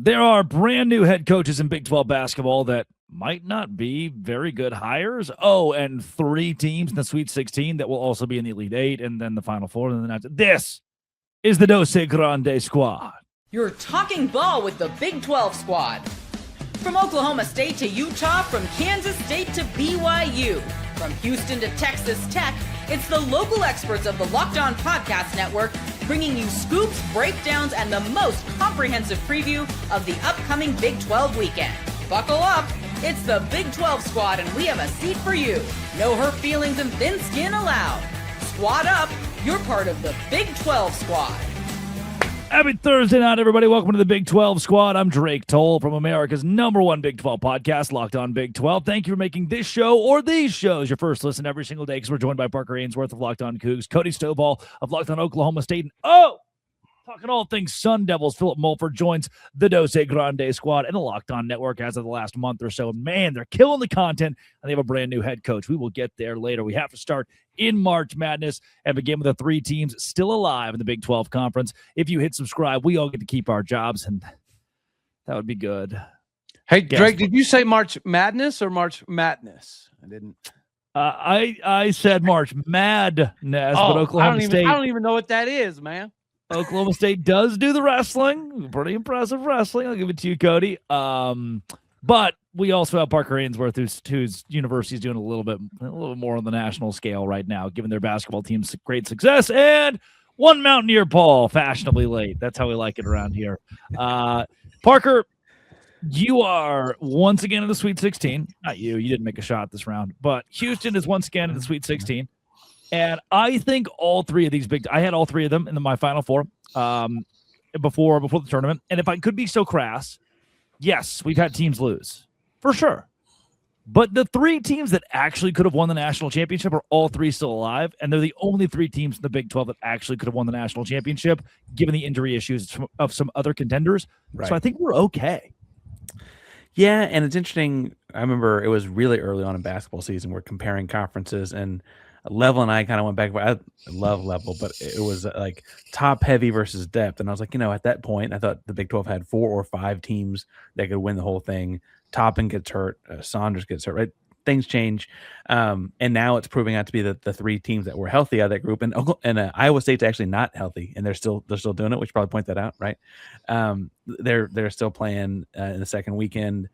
There are brand new head coaches in Big 12 basketball that might not be very good hires. Oh, and 3 teams in the Sweet 16 that will also be in the Elite 8 and then the Final Four. And then this is the Dos Grande squad. You're talking ball with the Big 12 squad. From Oklahoma State to Utah, from Kansas State to BYU, from Houston to Texas Tech, it's the local experts of the Locked On Podcast Network bringing you scoops, breakdowns, and the most comprehensive preview of the upcoming Big 12 weekend. Buckle up. It's the Big 12 squad, and we have a seat for you. No hurt feelings and thin skin allowed. Squad up. You're part of the Big 12 squad. Happy Thursday night, everybody. Welcome to the Big 12 squad. I'm Drake Toll from America's #1 Big 12 podcast, Locked On Big 12. Thank you for making this show or these shows your first listen every single day, because we're joined by Parker Ainsworth of Locked On Cougs, Cody Stovall of Locked On Oklahoma State, and talking all things Sun Devils, Philip Mulford joins the Dos Grande squad and the Locked On Network as of the last month or so. Man, they're killing the content, and they have a brand new head coach. We will get there later. We have to start in March Madness and begin with the 3 teams still alive in the Big 12 Conference. If you hit subscribe, we all get to keep our jobs, and that would be good. Hey, Drake, did you say March Madness or March Madness? I didn't. I said March Madness, but Oklahoma State. I don't even know what that is, man. Oklahoma State does do the wrestling. Pretty impressive wrestling. I'll give it to you, Cody. But we also have Parker Ainsworth, whose university is doing a little bit more on the national scale right now, given their basketball team's great success. And one Mountaineer Paul, fashionably late. That's how we like it around here. Parker, you are once again in the Sweet 16. Not you. You didn't make a shot this round. But Houston is once again in the Sweet 16. And I think all 3 of these I had all 3 of them in my Final Four before the tournament. And if I could be so crass, yes, we've had teams lose, for sure. But the 3 teams that actually could have won the national championship are all 3 still alive, and they're the only 3 teams in the Big 12 that actually could have won the national championship, given the injury issues of some other contenders. Right. So I think we're okay. Yeah, and it's interesting. I remember it was really early on in basketball season. We're comparing conferences, and Level and I kind of went back. I love Level, but it was like top heavy versus depth. And I was like, at that point, I thought the Big 12 had 4 or 5 teams that could win the whole thing. Toppin gets hurt. Saunders gets hurt, right? Things change. And now it's proving out to be the 3 teams that were healthy out of that group. And Iowa State's actually not healthy, and they're still doing it. We should probably point that out, right? They're still playing in the second weekend.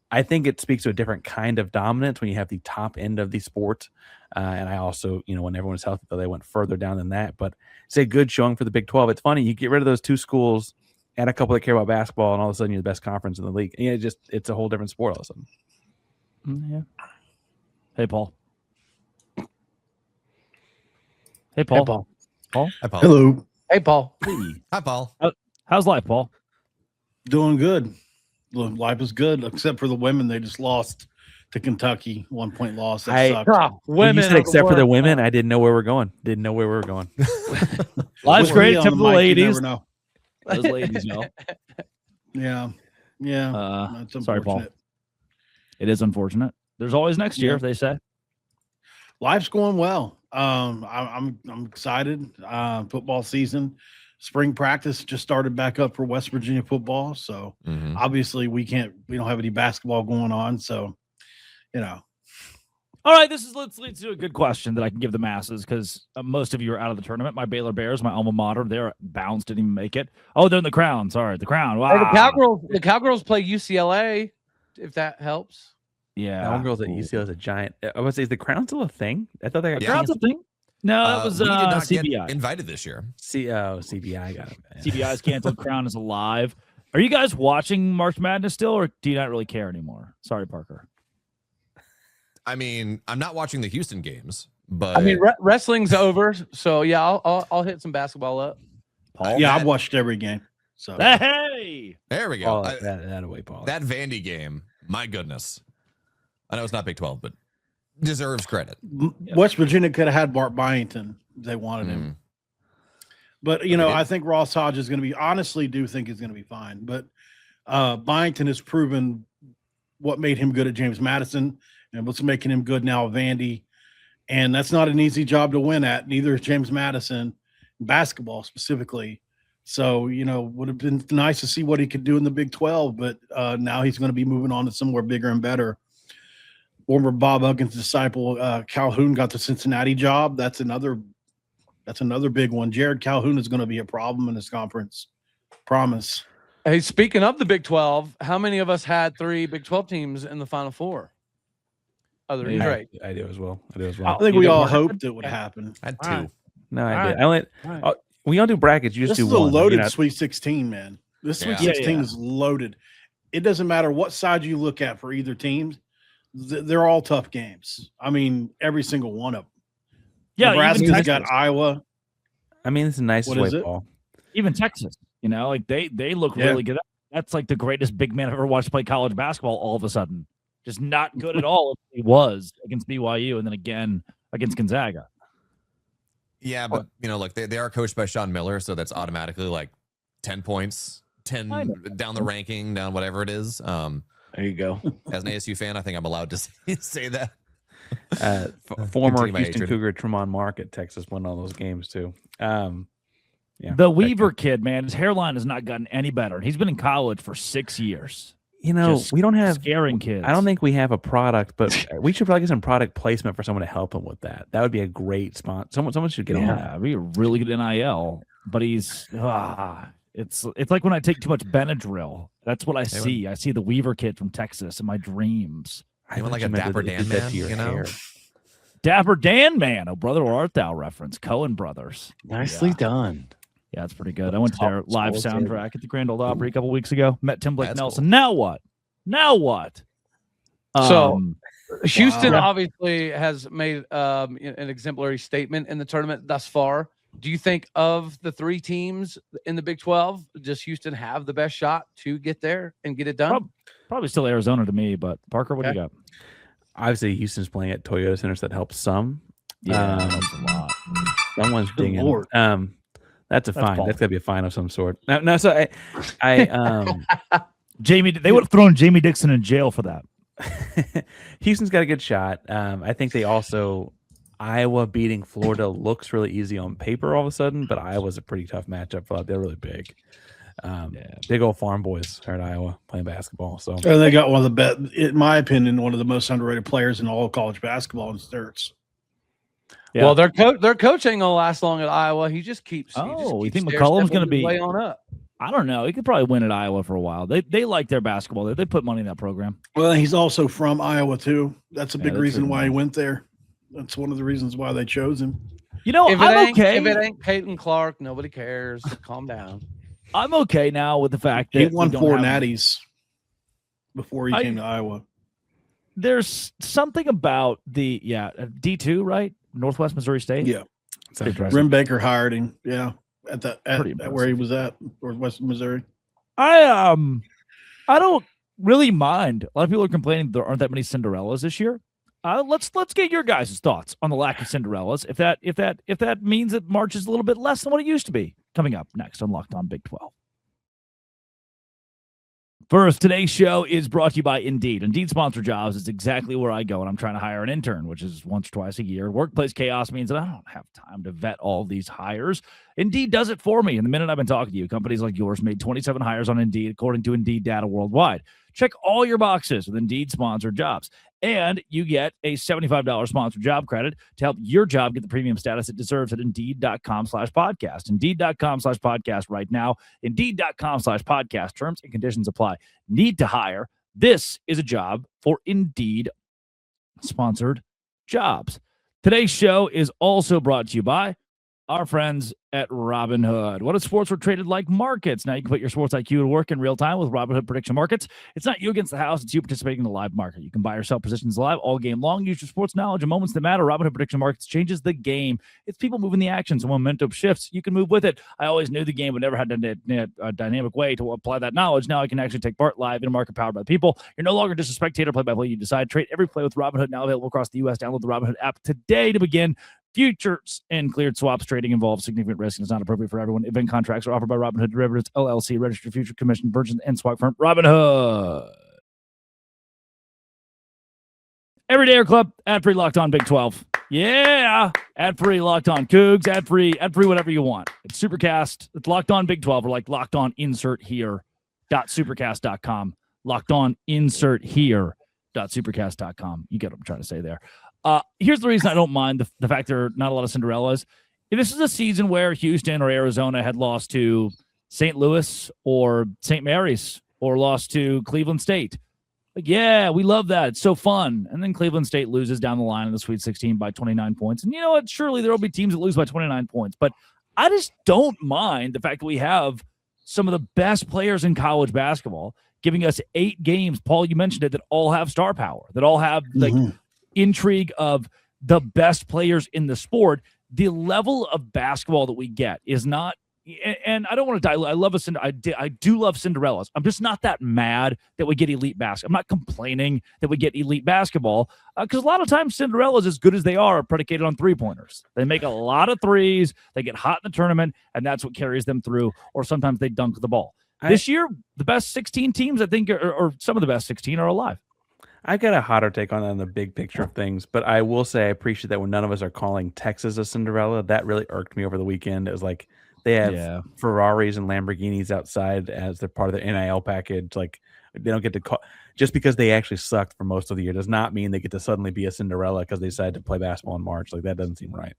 I think it speaks to a different kind of dominance when you have the top end of the sport. And I also, when everyone was healthy, though, they went further down than that. But it's a good showing for the Big 12. It's funny. You get rid of those 2 schools and a couple that care about basketball, and all of a sudden you're the best conference in the league. And it's a whole different sport all of a sudden. Yeah. Hey, Paul. Hey, Paul. Hey, Paul. Paul? Hi, Paul. Hello. Hey, Paul. Hi, Paul. How's life, Paul? Doing good. Life is good, except for the women. They just lost to Kentucky. 1-point loss. That sucks. Women, you said except for the women, I didn't know where we're going. Life's great, except for the ladies. You never know. Those ladies know. Yeah. That's sorry, Paul. It is unfortunate. There's always next year, they say. Life's going well. I'm excited. Football season. Spring practice just started back up for West Virginia football. So obviously we don't have any basketball going on. So, All right. Let's lead to a good question that I can give the masses, because most of you are out of the tournament. My Baylor Bears, my alma mater, they're bounced, didn't even make it. Oh, they're in the Crown. Sorry. The Crown. Wow. Hey, the Cowgirls play UCLA, if that helps. Yeah. Cowgirls at UCLA is a giant. I would say, is the Crown still a thing? I thought they got Crown's a thing. No, that was we did not CBI. get invited this year. CBI got it. CBI's canceled. Crown is alive. Are you guys watching March Madness still, or do you not really care anymore? Sorry, Parker. I mean, I'm not watching the Houston games, but wrestling's over, so yeah, I'll hit some basketball up. Paul, I've watched every game. So hey, there we go. That away, Paul. That Vandy game, my goodness. I know it's not Big 12, but deserves credit. West Virginia could have had Bart Byington if they wanted him. But, I think Ross Hodge is going to be, honestly do think he's going to be fine. But Byington has proven what made him good at James Madison and what's making him good now at Vandy. And that's not an easy job to win at. Neither is James Madison, basketball specifically. So, would have been nice to see what he could do in the Big 12, but now he's going to be moving on to somewhere bigger and better. Former Bob Huggins disciple Calhoun got the Cincinnati job. That's another big one. Jerrod Calhoun is going to be a problem in this conference. Promise. Hey, speaking of the Big 12, how many of us had 3 Big 12 teams in the Final Four? Other than Drake. I do as well. I think we all hoped it would happen. I had 2. All right. No, I did. All I right. when y'all do brackets, you just This do is a one. loaded Sweet 16, man. This Sweet Yeah. 16 is loaded. It doesn't matter what side you look at for either team. They're all tough games. I mean, every single one of them. Yeah, Nebraska's got Iowa. I mean, it's a nice What way is it? ball. even Texas. Like they look really good. That's like the greatest big man I've ever watched play college basketball. All of a sudden, just not good at all. He was against BYU, and then again against Gonzaga. Yeah, but look, they are coached by Sean Miller, so that's automatically like 10 points, 10 down the ranking, down whatever it is. There you go. As an ASU fan, I think I'm allowed to say that. Former Continue my Houston hatred. Cougar Tremont Mark at Texas won all those games too. Yeah, The Weaver kid, man, his hairline has not gotten any better. He's been in college for 6 years. Just we don't have scaring kids. I don't think we have a product, but we should probably get some product placement for someone to help him with that. That would be a great spot. Someone should get on that. Yeah, be a really good NIL, but he's it's like when I take too much Benadryl. That's what I see. I see the Weaver kid from Texas in my dreams. I want like thought a you meant Dapper that it Dan did that man, to your you know? hair. Dapper Dan, man. Oh, brother, or art thou reference? Cohen brothers. Nicely done. Yeah, it's pretty good. I went to their live soundtrack at the Grand Ole Opry a couple weeks ago. Met Tim Blake That's Nelson. cool. Now what? So Houston Wow. obviously has made an exemplary statement in the tournament thus far. Do you think of the 3 teams in the Big 12, does Houston have the best shot to get there and get it done? probably still Arizona to me, but Parker, what do you got? Obviously, Houston's playing at Toyota Center, so that helps some. Yeah, that's a lot. Someone's Good dinging. Lord. That's a fine. Paul. That's gotta be a fine of some sort. No. So I Jamie, they would have thrown Jamie Dixon in jail for that. Houston's got a good shot. I think they also Iowa beating Florida looks really easy on paper all of a sudden, but Iowa's a pretty tough matchup for that. They're really big. Big old farm boys are at Iowa playing basketball. So And they got one of the best, in my opinion, one of the most underrated players in all of college basketball in Sturts. Yeah. Well, their coach ain't gonna last long at Iowa. He just keeps. You think stair McCollum's stepping gonna be- way on up? I don't know. He could probably win at Iowa for a while. They like their basketball. They put money in that program. Well, he's also from Iowa, too. That's a big that's reason true. why he went there. That's one of the reasons why they chose him. If I'm okay. If it ain't Peyton Clark, nobody cares. Calm down. I'm okay now with the fact that He won we don't 4 have- natties before he came to Iowa. There's something about the D2, right? Northwest Missouri State. Yeah. Pretty impressive. Rim Baker hired him. Yeah. Pretty At where he was at, Northwest Missouri. I don't really mind. A lot of people are complaining there aren't that many Cinderellas this year. Let's get your guys' thoughts on the lack of Cinderellas. If that means that March is a little bit less than what it used to be. Coming up next on Locked On Big 12. First, today's show is brought to you by Indeed. Indeed Sponsor Jobs is exactly where I go when I'm trying to hire an intern, which is once or twice a year. Workplace chaos means that I don't have time to vet all these hires. Indeed does it for me. And the minute I've been talking to you, companies like yours made 27 hires on Indeed, according to Indeed data worldwide. Check all your boxes with Indeed Sponsored Jobs. And you get a $75 sponsored job credit to help your job get the premium status it deserves at Indeed.com/podcast. Indeed.com/podcast right now. Indeed.com/podcast. Terms and conditions apply. Need to hire. This is a job for Indeed Sponsored Jobs. Today's show is also brought to you by our friends at Robinhood. What if sports were traded like markets? Now you can put your sports IQ to work in real time with Robinhood prediction markets. It's not you against the house. It's you participating in the live market. You can buy or sell positions live all game long. Use your sports knowledge and moments that matter. Robinhood prediction markets changes the game. It's people moving the action. So when momentum shifts, you can move with it. I always knew the game, but never had a dynamic way to apply that knowledge. Now I can actually take part live in a market powered by people. You're no longer just a spectator. Play by play. You decide. Trade every play with Robinhood. Now available across the U.S. Download the Robinhood app today to begin. Futures and cleared swaps trading involves significant risk and is not appropriate for everyone. Event contracts are offered by Robinhood Derivatives, LLC, registered future commission, virgin and swap firm. Robinhood. Every day, our club, ad free Locked On Big 12. Yeah, ad free, Locked On Cougs, ad free, whatever you want. It's Supercast. It's Locked On Big 12, or like Locked On Insert Here. .supercast.com. Locked On Insert Here. .supercast.com. You get what I'm trying to say there. Here's the reason I don't mind the fact there are not a lot of Cinderellas. If this is a season where Houston or Arizona had lost to St. Louis or St. Mary's or lost to Cleveland State. Like, yeah, we love that. It's so fun. And then Cleveland State loses down the line in the Sweet 16 by 29 points. And you know what? Surely there will be teams that lose by 29 points. But I just don't mind the fact that we have some of the best players in college basketball giving us 8 games. Paul, you mentioned it, that all have star power, that all have like intrigue of the best players in the sport. The level of basketball that we get is not, and I don't want to dilute. I do love Cinderellas. I'm just not that mad that we get elite basketball. I'm not complaining that we get elite basketball because a lot of times Cinderellas, as good as they are predicated on 3-pointers. They make a lot of threes. They get hot in the tournament, and that's what carries them through. Or sometimes they dunk the ball. This year, the best 16 teams, I think, or some of the best 16 are alive. I got a hotter take on that in the big picture of things, but I will say I appreciate that when none of us are calling Texas a Cinderella. That really irked me over the weekend. It was like, they have Ferraris and Lamborghinis outside as they're part of the NIL package. Like, they don't get to call just because they actually sucked for most of the year does not mean they get to suddenly be a Cinderella because they decided to play basketball in March. Like, that doesn't seem right.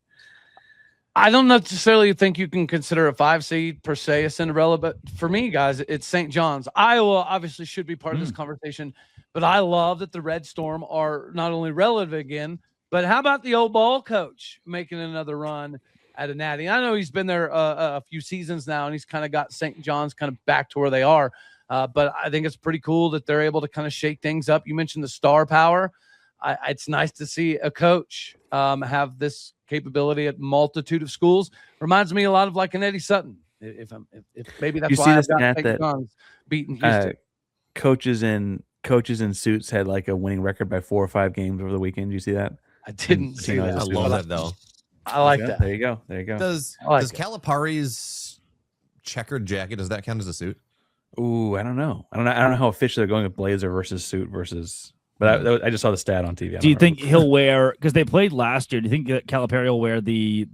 I don't necessarily think you can consider a 5 seed per se a Cinderella, but for me, guys, it's St. John's. Iowa obviously should be part of this conversation, but I love that the Red Storm are not only relevant again, but how about the old ball coach making another run at a natty? I know he's been there a few seasons now, and he's kind of got St. John's kind of back to where they are. But I think it's pretty cool that they're able to kind of shake things up. You mentioned the star power. It's nice to see a coach have this capability at multitude of schools. Reminds me a lot of like an Eddie Sutton. If maybe that's why I've got St. John's beating Houston. Coaches in suits had like a winning record by 4 or 5 games over the weekend. Did you see that? I didn't see that. I love that though. I like that. There you go. Does Calipari's checkered jacket, does that count as a suit? Ooh, I don't know. I don't know how officially they're going with blazer versus suit versus. But I just saw the stat on TV. Do you think he'll wear, because they played last year, do you think that Calipari will wear the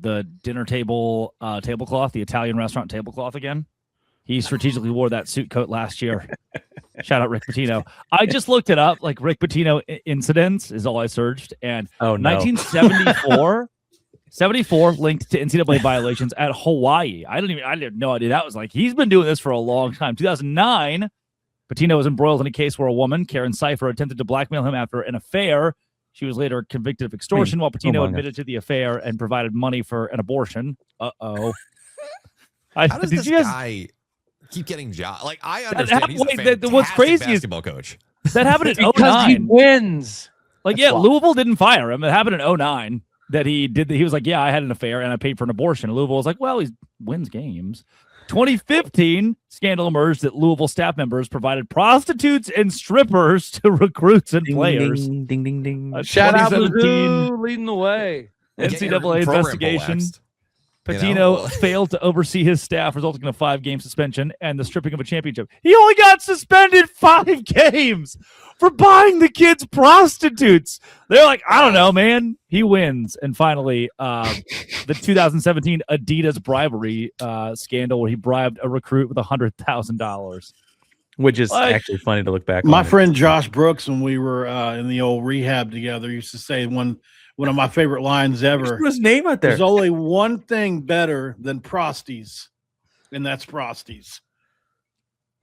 dinner table tablecloth, the Italian restaurant tablecloth again? He strategically wore that suit coat last year. Shout out Rick Pitino. I just looked it up. Like, Rick Pitino incidents is all I searched. And 1974, 74 linked to NCAA violations at Hawaii. I had no idea. That was like, he's been doing this for a long time. 2009, Pitino was embroiled in a case where a woman, Karen Cipher, attempted to blackmail him after an affair. She was later convicted of extortion, while Pitino admitted to the affair and provided money for an abortion. Uh-oh. How does this guy keep getting jobs? Like, I understand he's a fantastic what's crazy basketball coach. That happened in 09. Because he wins. Like, that's Louisville didn't fire him. It happened in 09 that he did. He was like, yeah, I had an affair and I paid for an abortion. And Louisville was like, well, he wins games. 2015, scandal emerged that Louisville staff members provided prostitutes and strippers to recruits and players. Ding, ding, ding, ding. Shout out Mizzou leading the way. NCAA investigation. Pitino failed to oversee his staff, resulting in a 5-game suspension and the stripping of a championship. He only got suspended 5 games for buying the kids prostitutes. They're like, I don't know, man. He wins. And finally, the 2017 Adidas bribery scandal where he bribed a recruit with $100,000. Which is actually funny to look back on. My friend Josh Brooks, when we were in the old rehab together, used to say one of my favorite lines ever. His name out there. There's only one thing better than Prosties, and that's Prosties.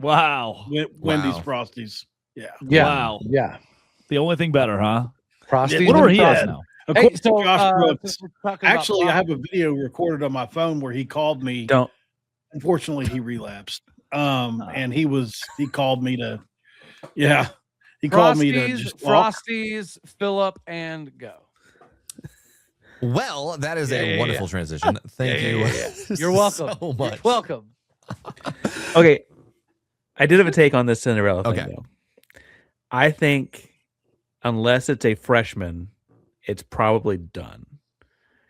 Wow. Wendy's Prosties. Yeah. Wow. Yeah. The only thing better, huh? Prosties. What are he has now? Hey, so, Josh Brooks. Actually, I have a video recorded on my phone where he called me. Unfortunately, he relapsed. And he called me to, he called me to just Frosties, fill up, and go. Well, that is a wonderful transition. Thank you. You're welcome. So much. You're welcome. Okay. I did have a take on this Cinderella thing, though. I think unless it's a freshman, it's probably done.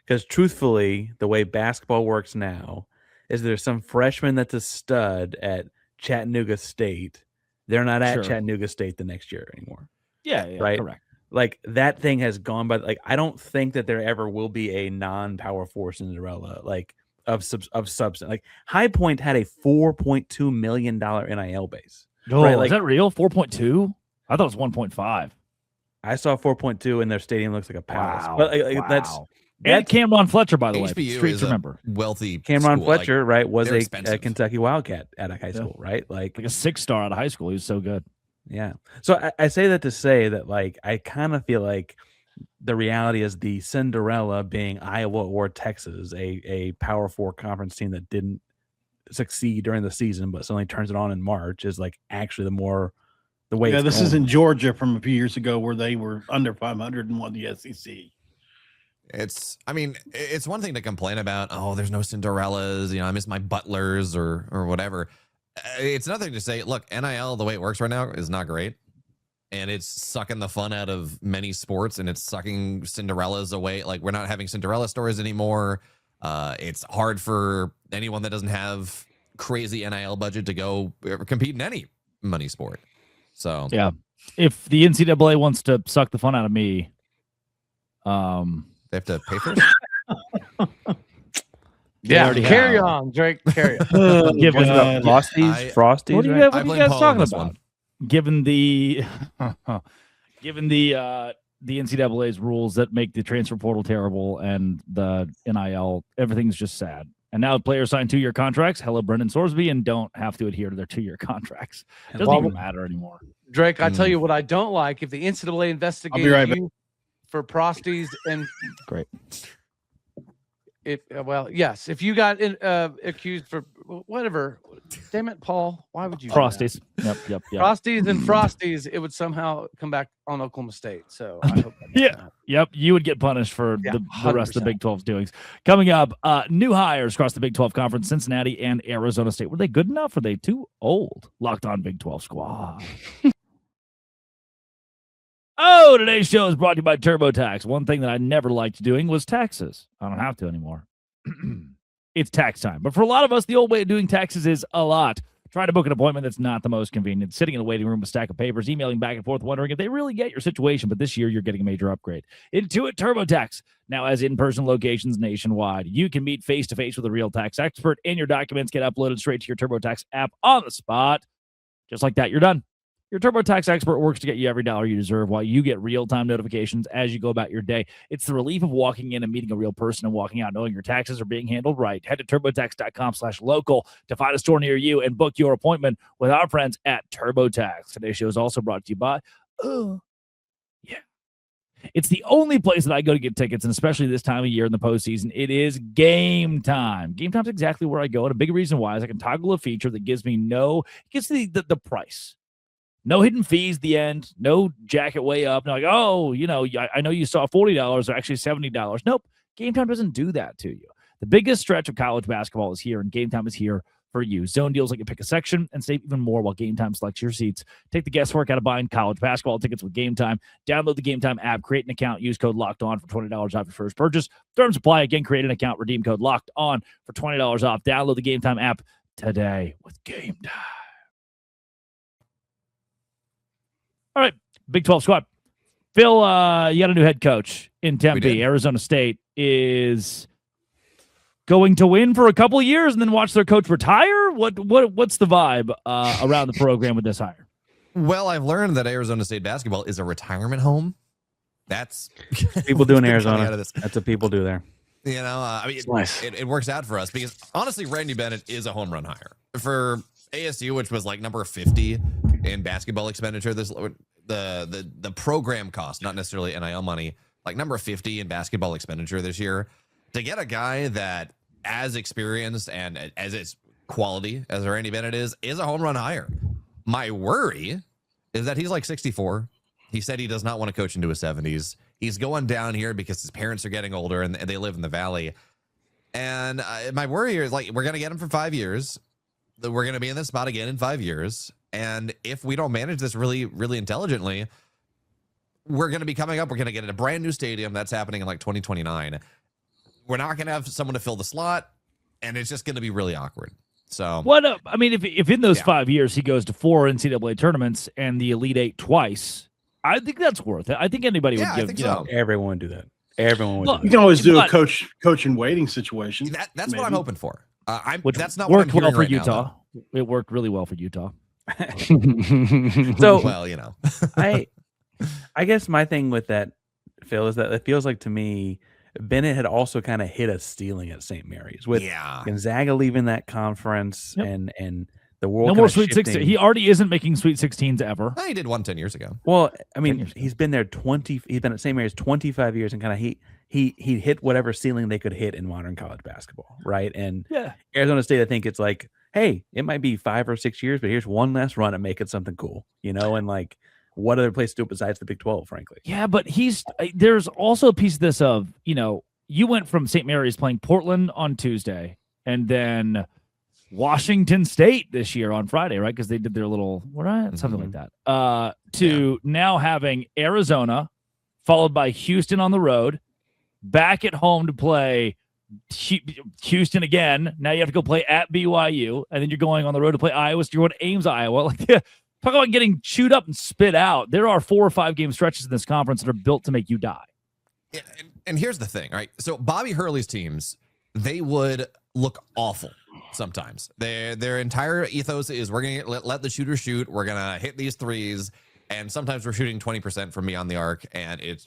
Because truthfully, the way basketball works now is there's some freshman that's a stud at Chattanooga State. They're not at Chattanooga State the next year anymore. Yeah, right? Correct. like that thing has gone by. Like I don't think that there ever will be a non-power 4 Cinderella like of substance. Like High Point had a $4.2 million NIL base. Oh, right? Like, is that real? 4.2? I thought it was 1.5. I saw 4.2 and their stadium looks like a palace. Wow. But like, Wow. that's And Cameron Fletcher, by the way. HBU Streets is remember. a wealthy Cameron school. Fletcher, right, was they're a expensive. Kentucky Wildcat at a high school, right? Like a 6-star out of high school. He was so good. yeah. So I say that to say that like I kind of feel like the reality is the Cinderella being Iowa or Texas, a Power 4 conference team that didn't succeed during the season, but suddenly turns it on in March is like actually the way. Yeah, it's this going. is in Georgia from a few years ago where they were under 500 and won the SEC. It's one thing to complain about, oh, there's no Cinderellas, I miss my Butlers or whatever. It's another thing to say, look, NIL, the way it works right now is not great. And it's sucking the fun out of many sports, and it's sucking Cinderellas away. Like, we're not having Cinderella stories anymore. It's hard for anyone that doesn't have crazy NIL budget to go compete in any money sport. So yeah, if the NCAA wants to suck the fun out of me, they have to pay first. Yeah, carry on, Drake. Carry on. Frosties. What are you, Right? what are you guys talking about? Given the the NCAA's rules that make the transfer portal terrible and the NIL, everything's just sad. And now players sign 2-year contracts. Hello, Brendan Sorsby, and don't have to adhere to their 2-year contracts. It doesn't even matter anymore. Drake, I tell you what I don't like. If the NCAA investigates you for prosties and great. Yes. If you got accused for whatever, damn it, Paul, why would you? Frosties. Yep. Frosties and Frosties, it would somehow come back on Oklahoma State. So I hope Yep. You would get punished for the rest of the Big 12's doings. Coming up, new hires across the Big 12 Conference, Cincinnati and Arizona State. Were they good enough? Or are they too old? Locked on Big 12 squad. Oh, today's show is brought to you by TurboTax. One thing that I never liked doing was taxes. I don't have to anymore. It's tax time. But for a lot of us, the old way of doing taxes is a lot. Try to book an appointment that's not the most convenient. Sitting in a waiting room with a stack of papers, emailing back and forth, wondering if they really get your situation. But this year, you're getting a major upgrade. Intuit TurboTax now has in-person locations nationwide. You can meet face-to-face with a real tax expert, and your documents get uploaded straight to your TurboTax app on the spot. Just like that, you're done. Your TurboTax expert works to get you every dollar you deserve while you get real-time notifications as you go about your day. It's the relief of walking in and meeting a real person and walking out knowing your taxes are being handled right. Head to TurboTax.com/local to find a store near you and book your appointment with our friends at TurboTax. Today's show is also brought to you by, it's the only place that I go to get tickets, and especially this time of year in the postseason, it is Game Time. Game Time's exactly where I go, and a big reason why is I can toggle a feature that gives me the price. No hidden fees at the end. No jacket way up. No, like, I know you saw $40 or actually $70. Nope. Game Time doesn't do that to you. The biggest stretch of college basketball is here, and Game Time is here for you. Zone deals let you pick a section and save even more while Game Time selects your seats. Take the guesswork out of buying college basketball tickets with Game Time. Download the Game Time app, create an account, use code Locked On for $20 off your first purchase. Terms apply. Again, create an account, redeem code Locked On for $20 off. Download the Game Time app today with Game Time. All right, Big 12 squad. Phil, you got a new head coach in Tempe. Arizona State is going to win for a couple of years and then watch their coach retire. What's the vibe around the program with this hire? Well, I've learned that Arizona State basketball is a retirement home. That's people do in Arizona. That's what people do there. Nice. It works out for us because honestly, Randy Bennett is a home run hire for ASU, which was like number 50 in basketball expenditure. The program cost, not necessarily NIL money, like number 50 in basketball expenditure this year. To get a guy that as experienced and as its quality as Randy Bennett is a home run hire. My worry is that he's like 64. He said he does not want to coach into his 70s. He's going down here because his parents are getting older and they live in the Valley. And my worry is like, we're going to get him for 5 years. We're going to be in this spot again in 5 years. And if we don't manage this really, really intelligently, we're going to be coming up. We're going to get in a brand new stadium. That's happening in like 2029. We're not going to have someone to fill the slot. And it's just going to be really awkward. So if in those 5 years he goes to 4 NCAA tournaments and the Elite Eight twice, I think that's worth it. I think anybody would Yeah, I give. think You so. know, Everyone would do that. Everyone would Look, do You that. can always do a But- coach and waiting situation. That's what I'm maybe. hoping for. which That's not what I'm worked well hearing for right now, Utah. It worked really well for Utah. though. So Well, you know. I guess my thing with that, Phil, is that it feels like to me Bennett had also kind of hit a ceiling at St. Mary's with Yeah. Gonzaga leaving that conference Yep. and the world No kinda more Sweet shifting. 16. He already isn't making Sweet 16s ever. He did one 10 years ago. Well, I mean, years ago. he's been there he's been at St. Mary's 25 years and kind of he hit whatever ceiling they could hit in modern college basketball, right? And Yeah. Arizona State, I think it's like, hey, it might be 5 or 6 years, but here's one last run at making something cool, and like what other place to do it besides the Big 12, frankly. Yeah, but there's also a piece of this of, you went from St. Mary's playing Portland on Tuesday and then Washington State this year on Friday, right? Because they did their little, something like that. To now having Arizona followed by Houston on the road, back at home to play Houston again. Now you have to go play at BYU, and then you're going on the road to play Iowa. So you're going to Ames, Iowa. Like, talk about getting chewed up and spit out. There are 4 or 5 game stretches in this conference that are built to make you die. Yeah, and here's the thing, right? So Bobby Hurley's teams, they would look awful sometimes. Their entire ethos is we're going to let the shooter shoot. We're going to hit these threes. And sometimes we're shooting 20% from beyond the arc,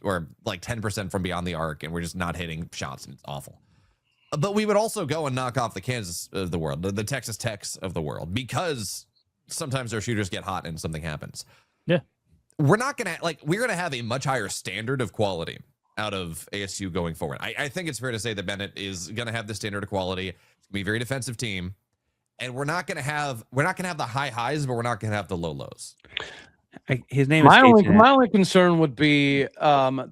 or like 10% from beyond the arc, and we're just not hitting shots, and it's awful. But we would also go and knock off the Kansas of the world, the Texas Techs of the world, because sometimes their shooters get hot and something happens. Yeah. We're gonna have a much higher standard of quality out of ASU going forward. I think it's fair to say that Bennett is gonna have the standard of quality. It's gonna be a very defensive team, and we're not gonna have the high highs, but we're not gonna have the low lows. His name My is only concern would be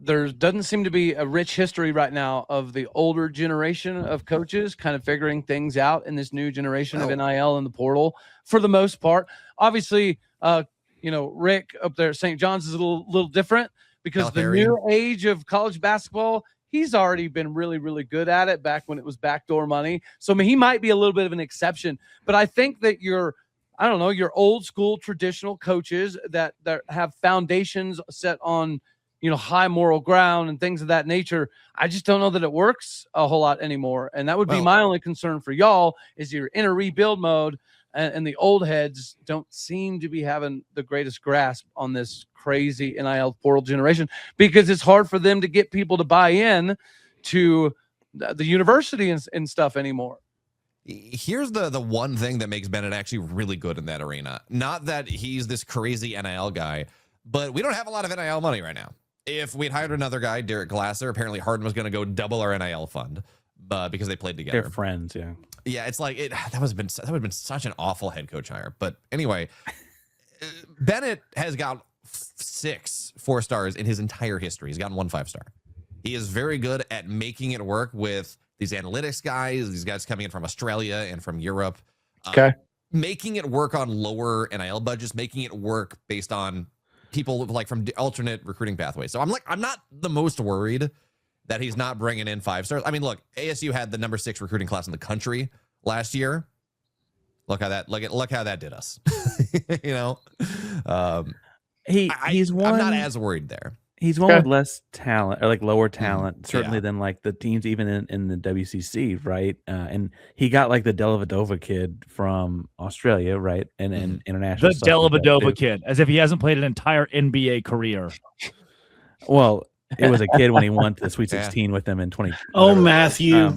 there doesn't seem to be a rich history right now of the older generation of coaches kind of figuring things out in this new generation of NIL and the portal for the most part. Obviously, Rick up there at St. John's is a little different because the new age of college basketball, he's already been really, really good at it back when it was backdoor money. So, I mean, he might be a little bit of an exception, but I think that your old school traditional coaches that have foundations set on, high moral ground and things of that nature. I just don't know that it works a whole lot anymore. And that would be my only concern for y'all is you're in a rebuild mode and the old heads don't seem to be having the greatest grasp on this crazy NIL portal generation because it's hard for them to get people to buy in to the university and stuff anymore. Here's the one thing that makes Bennett actually really good in that arena. Not that he's this crazy NIL guy, but we don't have a lot of NIL money right now. If we'd hired another guy, Derek Glasser, apparently Harden was going to go double our NIL fund because they played together. They're friends, yeah. Yeah, it's like that would have been such an awful head coach hire. But anyway, Bennett has got 6 4-stars in his entire history. He's gotten 1 5-star. He is very good at making it work with these analytics guys, these guys coming in from Australia and from Europe. Making it work on lower NIL budgets, making it work based on people like from alternate recruiting pathways. So I'm not the most worried that he's not bringing in 5-stars. I mean, look, ASU had the number 6 recruiting class in the country last year. Look how that did us. He's one. I'm not as worried there. He's one with less talent or like lower talent, certainly than like the teams even in the WCC, right? And he got like the Dellavedova kid from Australia, right? And international. The Dellavedova kid, as if he hasn't played an entire NBA career. Well, it was a kid when he won the Sweet 16 with them in 20. Oh, Matthew.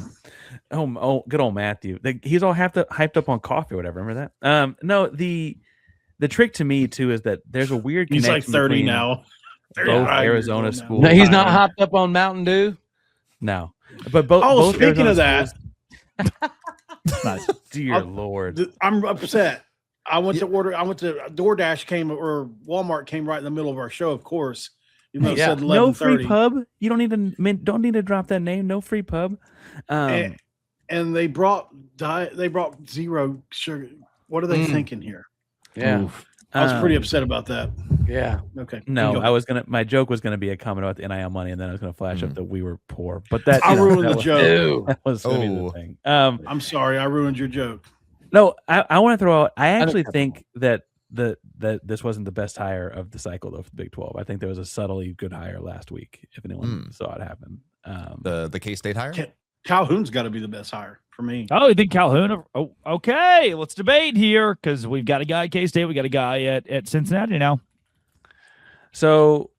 Good old Matthew. He's all hyped up on coffee or whatever. Remember that? No, the trick to me too is that there's a weird He's connection. like 30 between now. Both Arizona schools. No, he's not hopped up on Mountain Dew. No, but both. Speaking of that, dear Lord, I'm upset. I went to DoorDash Walmart came right in the middle of our show, of course. Even though it said no free 11:30. pub. You don't need to drop that name. No free pub. And they brought zero sugar. What are they thinking here? Yeah. Oof. I was pretty upset about that. Yeah. Okay. No, my joke was gonna be a comment about the NIL money, and then I was gonna flash up that we were poor. But that I ruined the joke. That was gonna be the thing. I'm sorry, I ruined your joke. No, I want to throw out. I actually think that that this wasn't the best hire of the cycle though for the Big 12. I think there was a subtly good hire last week. If anyone saw it happen, the K-State hire. Calhoun's got to be the best hire for me. Oh, you think Calhoun? Oh, okay. Let's debate here because we've got a guy at K-State. We got a guy at Cincinnati now. So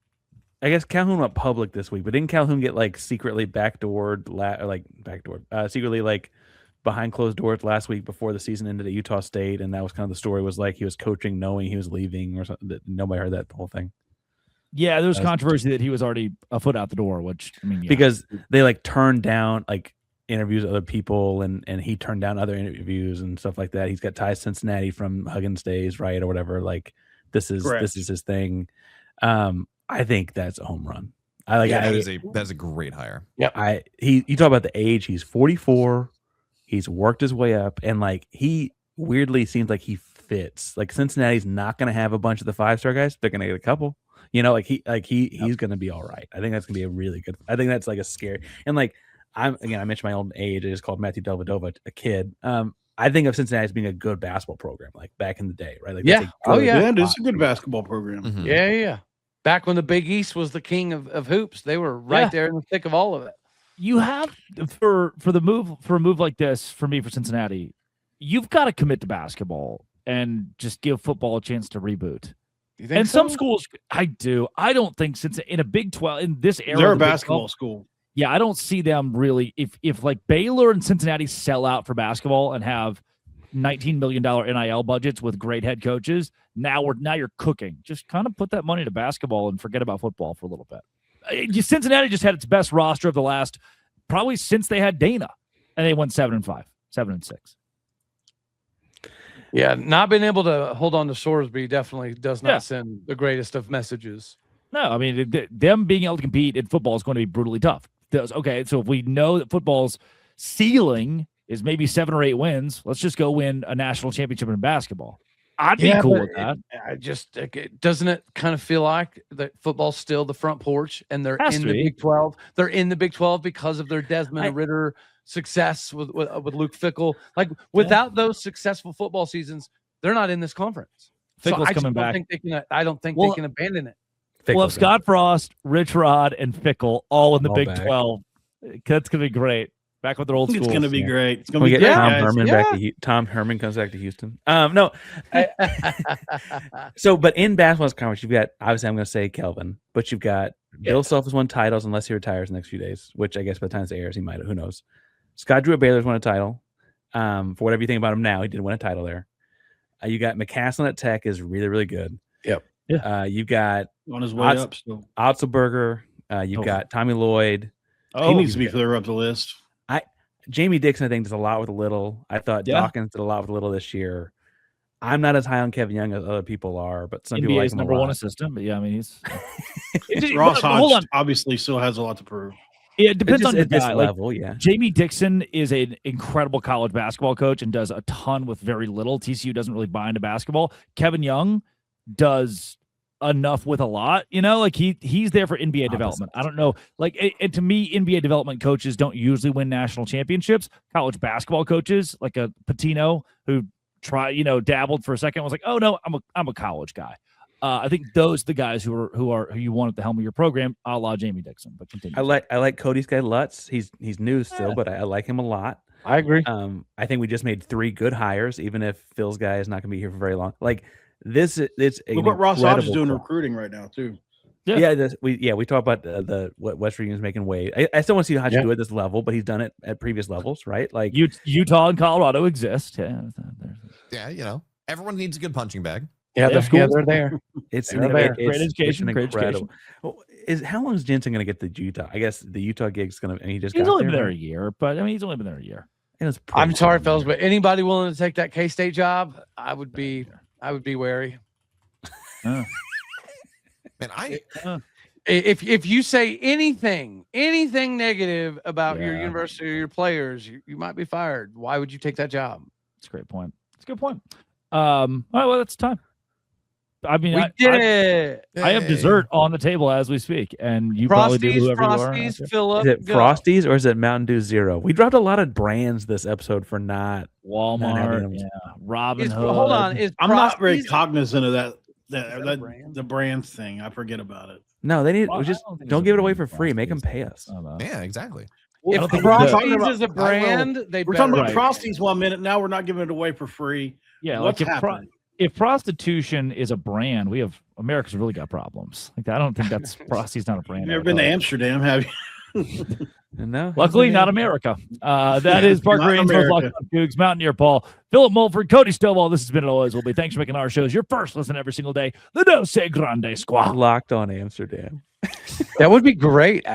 I guess Calhoun went public this week, but didn't Calhoun get like secretly secretly like behind closed doors last week before the season ended at Utah State? And that was kind of the story, was like he was coaching knowing he was leaving or something. That nobody heard that whole thing. Yeah, there was controversy that he was already a foot out the door, which I mean, because they like turned down like interviews with other people, and he turned down other interviews and stuff like that. He's got ties to Cincinnati from Huggins days, right, or whatever. Like this is his thing. I think that's a home run. That's a great hire. Yeah, you talk about the age. He's 44. He's worked his way up, and like he weirdly seems like he fits. Like Cincinnati's not going to have a bunch of the 5-star guys. They're going to get a couple. You know, he's going to be all right. I think that's going to be a really good. I think that's like a scary, and like I mentioned my own age. I just called Matthew Dellavedova a kid. I think of Cincinnati as being a good basketball program, like back in the day, right? Like it's a good basketball program. Mm-hmm. Yeah. Back when the Big East was the king of hoops, they were right there in the thick of all of it. You have for a move like this for Cincinnati, you've got to commit to basketball and just give football a chance to reboot. You think and so? some schools, I do. I don't think since in a Big 12 in this era, they're a basketball school. Yeah, I don't see them really. If like Baylor and Cincinnati sell out for basketball and have $19 million NIL budgets with great head coaches, now you're cooking. Just kind of put that money to basketball and forget about football for a little bit. Cincinnati just had its best roster of the last probably since they had Dana, and they went 7-5, 7-6. Yeah, not being able to hold on to Sorsby definitely does not send the greatest of messages. No, I mean, them being able to compete in football is going to be brutally tough. Okay, so if we know that football's ceiling is maybe 7 or 8 wins, let's just go win a national championship in basketball. I'd be cool with that. Doesn't it kind of feel like that football's still the front porch, and they're in the Big 12? They're in the Big 12 because of their Desmond Ritter success with Luke Fickell. Like without those successful football seasons, they're not in this conference. Fickell's coming back. I don't think they can abandon it. Well, if Scott Frost, Rich Rod, and Fickell all in the Big 12, that's going to be great. Back with their old schools. It's going to be great. It's going to be great. Tom Herman back to Tom Herman comes back to Houston. No. So, but in basketball conference, you've got, obviously I'm going to say Kelvin, but you've got Bill Self has won titles unless he retires in the next few days, which I guess by the time this airs, he might have, who knows. Scott Drew at Baylor's won a title. For whatever you think about him now, he did win a title there. You got McCaslin at Tech is really, really good. Yep. You've got on his way up still. Otzelberger. You've got Tommy Lloyd. He needs to be further up the list. Jamie Dixon, I think, does a lot with a little. I thought Dawkins did a lot with a little this year. I'm not as high on Kevin Young as other people are, but some people like him number one assistant. But yeah, I mean, he's Ross Hodge obviously still has a lot to prove. Yeah, it depends on the this guy. level. Jamie Dixon is an incredible college basketball coach and does a ton with very little. TCU doesn't really buy into basketball. Kevin Young does enough with a lot, like he's there for NBA development. I don't know, like and to me, NBA development coaches don't usually win national championships. College basketball coaches, like a Patino who dabbled for a second, was like, oh no, I'm a college guy. I think those are the guys who you want at the helm of your program, a la Jamie Dixon. But continue. I like Cody's guy Lutz. He's new still, but I like him a lot. I agree. I think we just made 3 good hires, even if Phil's guy is not going to be here for very long. Like this, it's what Ross Hodge is doing recruiting right now too. We talk about what West Virginia's making waves. I still want to see Hodge do it at this level, but he's done it at previous levels, right? Like Utah and Colorado exist. Yeah, everyone needs a good punching bag. Yeah, they're there. It's great education. Incredible. Well, how long is Jensen going to get the Utah? I guess the Utah gig's going to. And he's only been there a year, but I mean, he's only been there a year. I'm sorry, fellas, but anybody willing to take that K-State job, I would be wary. Man, if you say anything negative about your university or your players, you might be fired. Why would you take that job? That's a great point. It's a good point. All right, well, that's time. I mean, We did it. I have dessert on the table as we speak, and you probably do whoever you are. Frosties, Philip. Is it Frosties or is it Mountain Dew Zero? We dropped a lot of brands this episode for not Walmart, Robin Hood. Hold on, I'm not very Frosties- cognizant of that that brand? the brand thing. I forget about it. No, they need. Well, we I just don't think don't it's give a it away brand, for free. Make them Frosties. pay us. I don't know. Yeah, exactly. If don't think it's Frosties is a brand, they We're talking about Right. Frosties 1 minute. Now we're not giving it away for free. Yeah, What's like happening? if prostitution is a brand, America's really got problems. Like I don't think that's Frosty's not a brand. You've never been to Amsterdam, have you? No, Luckily, not America. That is Parker Not Ainsworth, America. Locked on Cougs, Mountaineer Paul, Philip Mulford, Cody Stovall. This has been It Always Will Be. Thanks for making our shows your first listen every single day. The Dose Grande Squad. Locked on Amsterdam. That would be great.